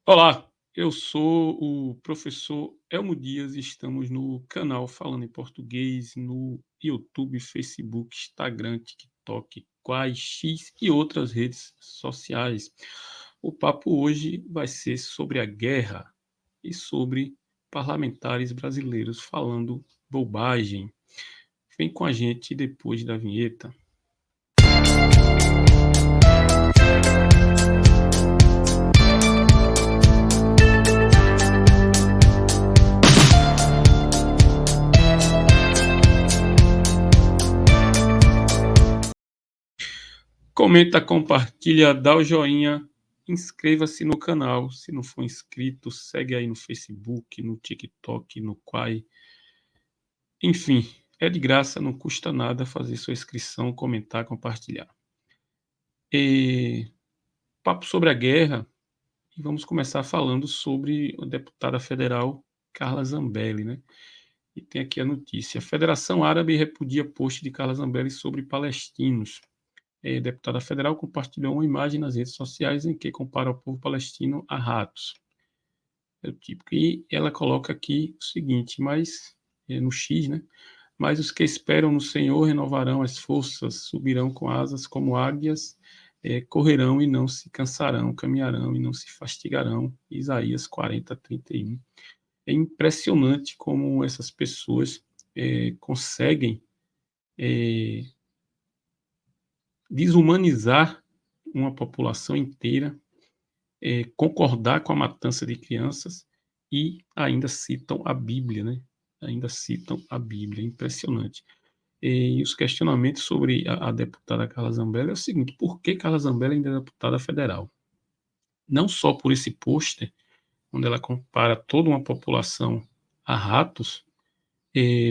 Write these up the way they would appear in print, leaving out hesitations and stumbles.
Olá, eu sou o professor Elmo Dias e estamos no canal Falando em Português no YouTube, Facebook, Instagram, TikTok, Quais, X e outras redes sociais. O papo hoje vai ser sobre a guerra e sobre parlamentares brasileiros falando bobagem. Vem com a gente depois da vinheta. Comenta, compartilha, dá o joinha, inscreva-se no canal. Se não for inscrito, segue aí no Facebook, no TikTok, no Quai. Enfim, é de graça, não custa nada fazer sua inscrição, comentar, compartilhar. E papo sobre a guerra, e vamos começar falando sobre a deputada federal Carla Zambelli, né? E tem aqui a notícia: a Federação Árabe repudia post de Carla Zambelli sobre palestinos. Deputada federal compartilhou uma imagem nas redes sociais em que compara o povo palestino a ratos. É o típico. E ela coloca aqui o seguinte, no X, né? Mas os que esperam no Senhor renovarão as forças, subirão com asas como águias, correrão e não se cansarão, caminharão e não se fastigarão. Isaías 40:31. É impressionante como essas pessoas conseguem desumanizar uma população inteira, concordar com a matança de crianças e ainda citam a Bíblia, né? Ainda citam a Bíblia, impressionante. E os questionamentos sobre a deputada Carla Zambelli é o seguinte: por que Carla Zambelli ainda é deputada federal? Não só por esse pôster, onde ela compara toda uma população a ratos,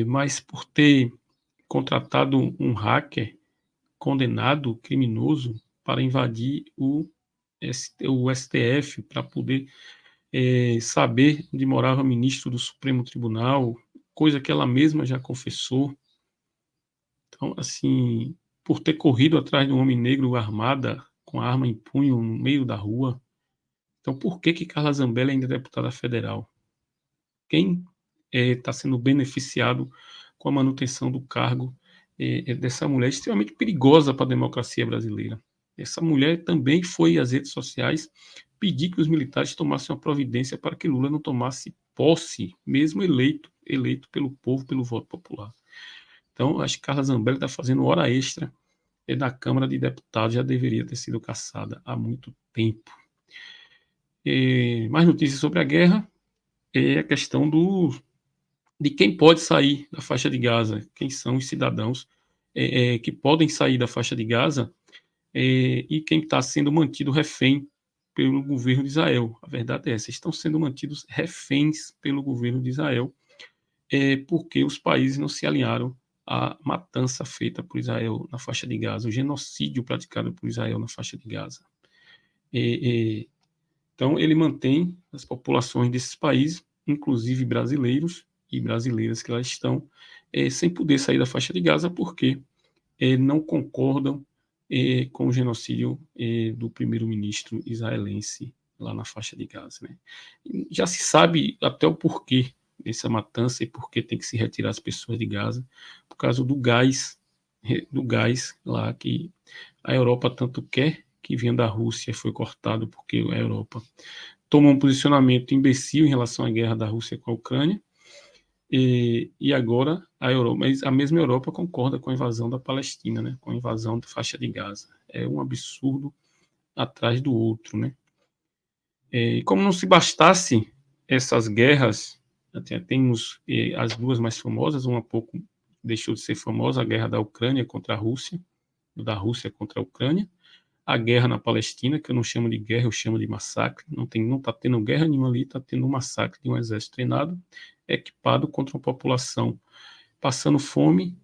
mas por ter contratado um hacker condenado, criminoso, para invadir o STF, para poder saber onde morava o ministro do Supremo Tribunal, coisa que ela mesma já confessou. Então, assim, por ter corrido atrás de um homem negro armada, com a arma em punho no meio da rua. Então, por que Carla Zambelli ainda é deputada federal? Quem está sendo beneficiado com a manutenção do cargo dessa mulher extremamente perigosa para a democracia brasileira? Essa mulher também foi às redes sociais pedir que os militares tomassem uma providência para que Lula não tomasse posse, mesmo eleito pelo povo, pelo voto popular. Então, acho que Carla Zambelli está fazendo hora extra da Câmara de Deputados, já deveria ter sido cassada há muito tempo. Mais notícias sobre a guerra é a questão de quem pode sair da faixa de Gaza, quem são os cidadãos que podem sair da faixa de Gaza e quem está sendo mantido refém pelo governo de Israel. A verdade é essa: estão sendo mantidos reféns pelo governo de Israel porque os países não se alinharam à matança feita por Israel na faixa de Gaza, o genocídio praticado por Israel na faixa de Gaza. Então, ele mantém as populações desses países, inclusive brasileiros e brasileiras que lá estão, sem poder sair da faixa de Gaza porque não concordam com o genocídio do primeiro-ministro israelense lá na faixa de Gaza, né? Já se sabe até o porquê dessa matança e por que tem que se retirar as pessoas de Gaza, por causa do gás lá que a Europa tanto quer, que vinha da Rússia, foi cortado porque a Europa tomou um posicionamento imbecil em relação à guerra da Rússia com a Ucrânia, e agora a Europa, mas a mesma Europa concorda com a invasão da Palestina, né, com a invasão da faixa de Gaza. É um absurdo atrás do outro, né? E como não se bastasse essas guerras, até temos as duas mais famosas, uma pouco deixou de ser famosa, a guerra da Ucrânia contra a Rússia, da Rússia contra a Ucrânia, a guerra na Palestina, que eu não chamo de guerra, eu chamo de massacre. Não está tendo guerra nenhuma ali, está tendo um massacre de um exército treinado, equipado contra uma população passando fome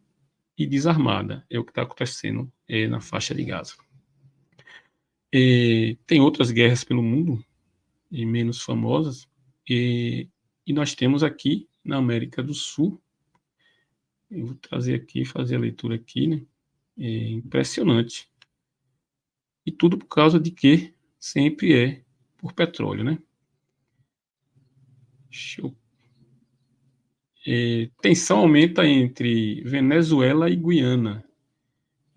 e desarmada. É o que está acontecendo na faixa de Gaza. Tem outras guerras pelo mundo, menos famosas, e nós temos aqui na América do Sul, eu vou trazer aqui, fazer a leitura aqui, né? É impressionante. E tudo por causa de que sempre é por petróleo, né? Show. Tensão aumenta entre Venezuela e Guiana.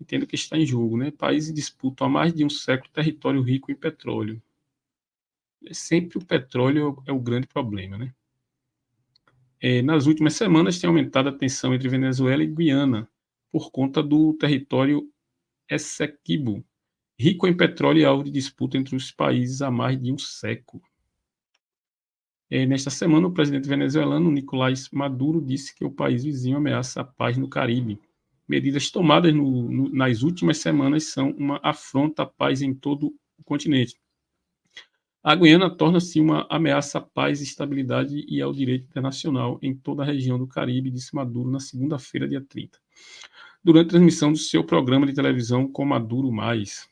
Entendo que está em jogo, né? Países disputam há mais de um século território rico em petróleo. Sempre o petróleo é o grande problema, né? Nas últimas semanas tem aumentado a tensão entre Venezuela e Guiana por conta do território Essequibo, rico em petróleo e alvo de disputa entre os países há mais de um século. Nesta semana, o presidente venezuelano Nicolás Maduro disse que o país vizinho ameaça a paz no Caribe. Medidas tomadas nas últimas semanas são uma afronta à paz em todo o continente. A Guiana torna-se uma ameaça à paz, estabilidade e ao direito internacional em toda a região do Caribe, disse Maduro na segunda-feira, dia 30, durante a transmissão do seu programa de televisão Com Maduro Mais.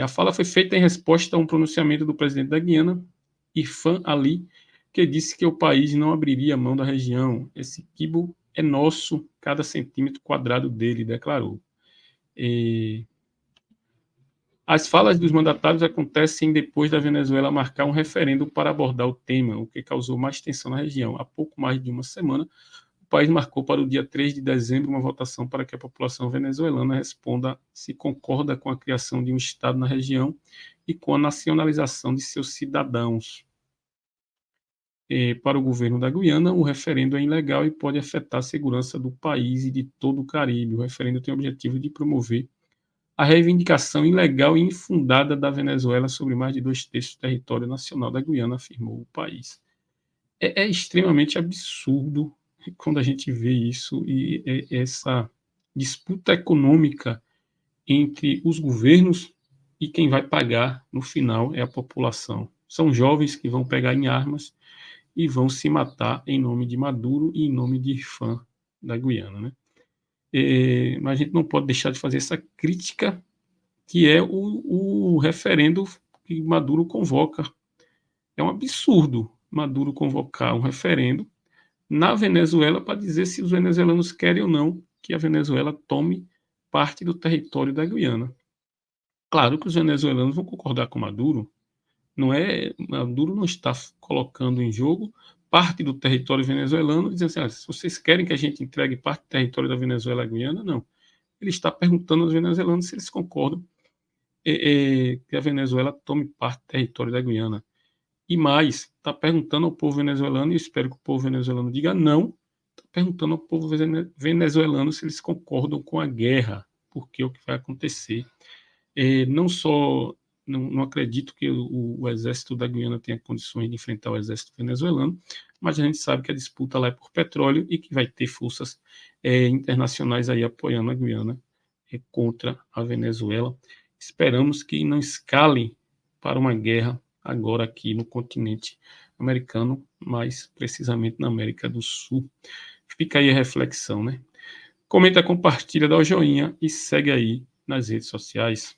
A fala foi feita em resposta a um pronunciamento do presidente da Guiana, Irfan Ali, que disse que o país não abriria mão da região. Esse quibo é nosso, cada centímetro quadrado dele, declarou. As falas dos mandatários acontecem depois da Venezuela marcar um referendo para abordar o tema, o que causou mais tensão na região. Há pouco mais de uma semana, o país marcou para o dia 3 de dezembro uma votação para que a população venezuelana responda se concorda com a criação de um Estado na região e com a nacionalização de seus cidadãos. Para o governo da Guiana, o referendo é ilegal e pode afetar a segurança do país e de todo o Caribe. O referendo tem o objetivo de promover a reivindicação ilegal e infundada da Venezuela sobre mais de 2/3 do território nacional da Guiana, afirmou o país. É extremamente absurdo quando a gente vê isso e essa disputa econômica entre os governos e quem vai pagar no final é a população. São jovens que vão pegar em armas e vão se matar em nome de Maduro e em nome de Irfan da Guiana, né? Mas a gente não pode deixar de fazer essa crítica, que é o referendo que Maduro convoca. É um absurdo Maduro convocar um referendo na Venezuela para dizer se os venezuelanos querem ou não que a Venezuela tome parte do território da Guiana. Claro que os venezuelanos vão concordar com Maduro. Maduro não está colocando em jogo parte do território venezuelano, dizendo assim, se vocês querem que a gente entregue parte do território da Venezuela à Guiana, não. Ele está perguntando aos venezuelanos se eles concordam que a Venezuela tome parte do território da Guiana. E mais, está perguntando ao povo venezuelano, e espero que o povo venezuelano diga não, está perguntando ao povo venezuelano se eles concordam com a guerra, porque é o que vai acontecer. Não só não acredito que o exército da Guiana tenha condições de enfrentar o exército venezuelano, mas a gente sabe que a disputa lá é por petróleo e que vai ter forças internacionais aí apoiando a Guiana contra a Venezuela. Esperamos que não escale para uma guerra agora aqui no continente americano, mais precisamente na América do Sul. Fica aí a reflexão, né? Comenta, compartilha, dá o joinha e segue aí nas redes sociais.